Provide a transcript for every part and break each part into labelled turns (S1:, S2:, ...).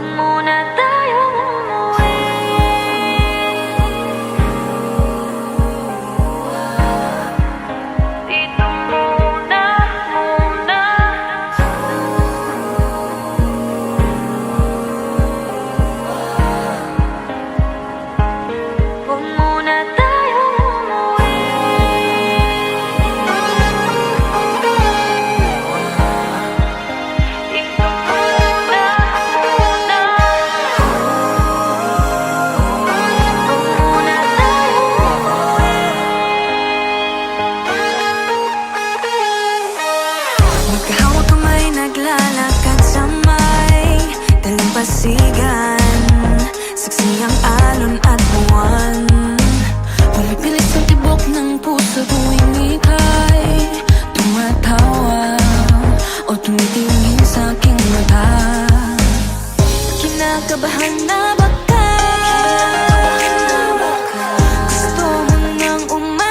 S1: muna tayong umuwi. Dito muna, muna. Huwag muna tayong umuwi. Dito muna, muna. Huwag muna tayong umuwi. Magkahawak kamay, naglalakad sa may dalampasigan. Saksi ang alon at buwan. Pumipilit sa tibok ng puso tuwing ika'y tumatawa o tumitingin sa aking mata. Kinakabahan na baka gusto mo nang umalis.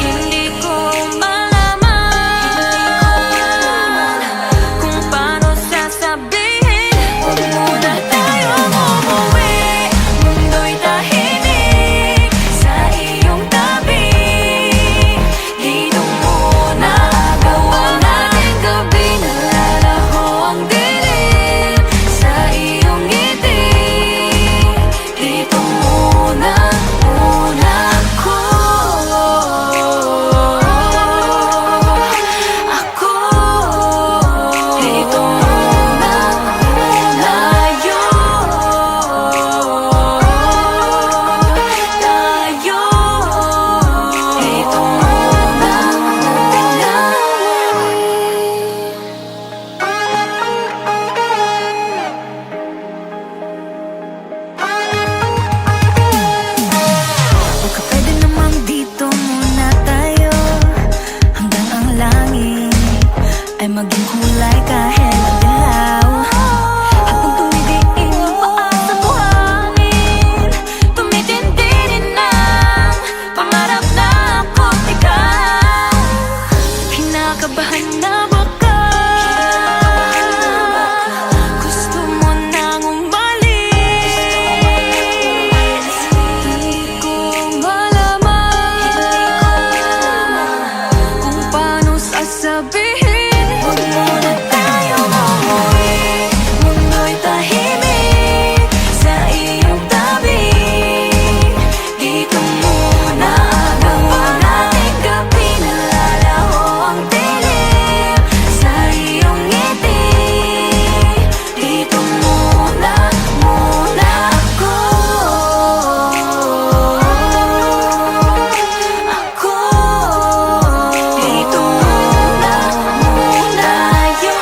S1: Hindi ko malaman kung paano sasabihin. Huwag muna tayong umuwi. Mundo'y tahimik sa iyong tabi. Dito muna gawa natin gabi. Nalalaho ang dilim sa iyong ngiti. Dito muna, muna ako. Dito muna, muna tayo. Dito muna, baka pwede namang dito muna tayo hanggang ang langit ay maging kulay kahit madilaw. Habang tumidiin ang paa sa buhangin, tumitindi din ang pangarap na ako't ikaw. Kinakabahan na baka gusto mo nang umalis. Hindi ko malaman kung paano sasabihin. Huwag muna tayong umuwi. Mundo'y tahimik sa iyong tabi. Dito muna gawa natin gabi. Nalalaho ang dilim sa iyong ngiti. Dito muna, muna ako. Dito muna, muna tayo.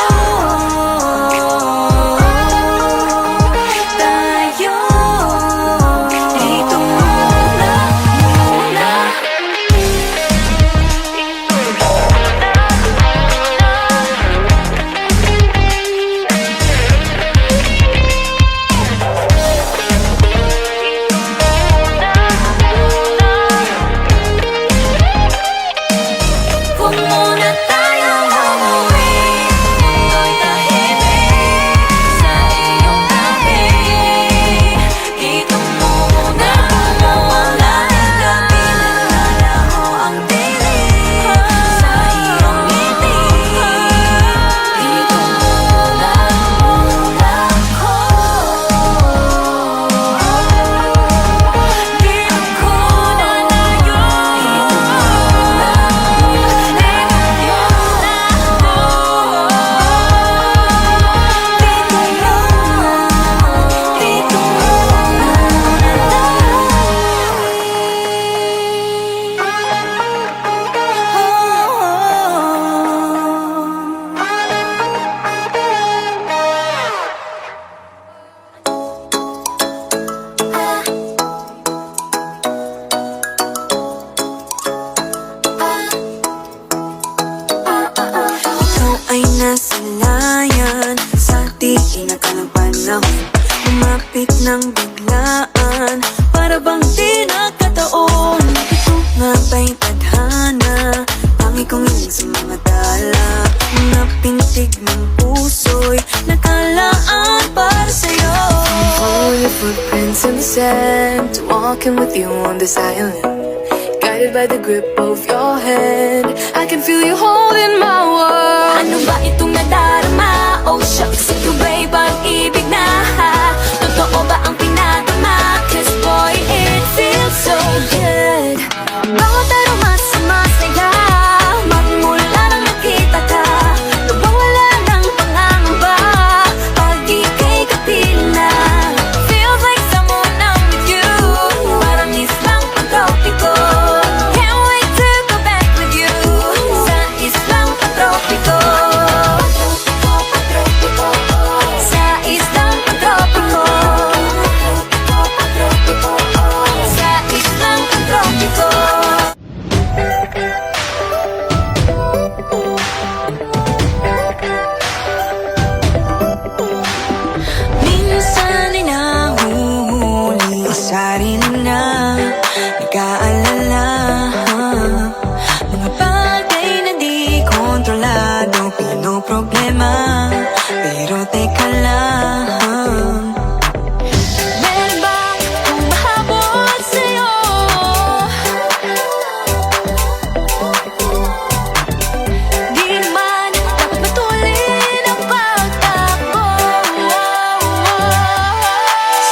S1: Dito muna, muna. Huwag muna tayong umuwi. Mundo'y tahimik sa iyong tabi. Dito muna gawa natin gabi. Nalalaho ang dilim sa iyong ngiti. Dito muna, muna ako. Di ako nalayo. Dito muna, ikaw ay nasa layan sa diin at ng panahon. Lumapit ng biglaan para bang di nagkataon. Ito nga ba'y tadhana? Pangit kong hiling sa mga dala. Mga pintig ng puso'y consent to walking with you on this island, guided by the grip of your hand. I can feel you holding my world. Ano ba itong nadarama? Oh shucks, ito ba'y pag-ibig na? Totoo ba ang pinatama? Cause boy, it feels so good. Bawat aroma sumasaya, magmula nang nakita ka. Lubang wala ng pangangamba, pag ika'y kapiling na. Feels like someone I'm with you, parang islang pantropiko. Can't wait to go back with you, sa islang pantropiko. Sa islang pantropiko. Sa islang pantropiko. Minsan ay nahuhuli ang sarili na nag-aalala. Mga bagay na di kontrolado, pinoproblema. Pero teka lang, meron bang humahabol sa'yo? Di naman dapat matulin ang pagtakbo.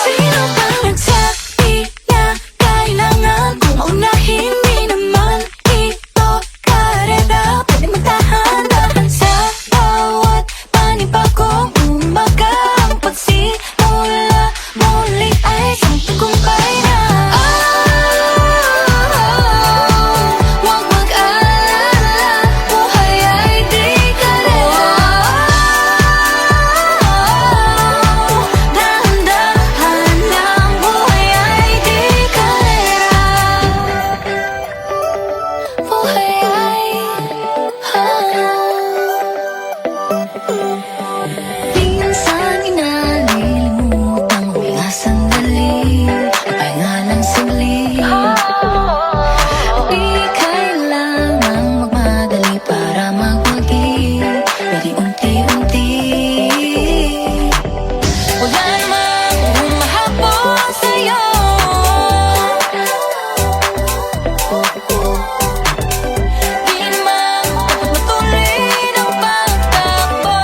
S1: Sino bang nagsabi na kailangan kong maunahin? Di naman ito karera, pwede magdahan-dahan sa bawat panibagong umaga. Ang pagsimula muli ay isang tagumpay na. Huwag mag-alala, buhay ay di karera. Dahan-dahan lang, buhay ay di karera. Buhay ay minsan inalilimutang huminga sandali, pahinga ng saglit. Di kailangang magmadali para magwagi, pwede unti-unti. Wala namang humahabol sa'yo. Di naman dapat matulin ang pagtakbo.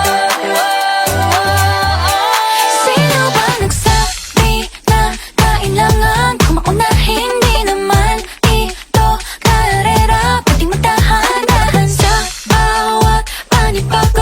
S1: Sino ba nagsabi na kailangan kong maunahin? Di naman ito karera, pwedeng magdahan-dahan sa bawat panibagong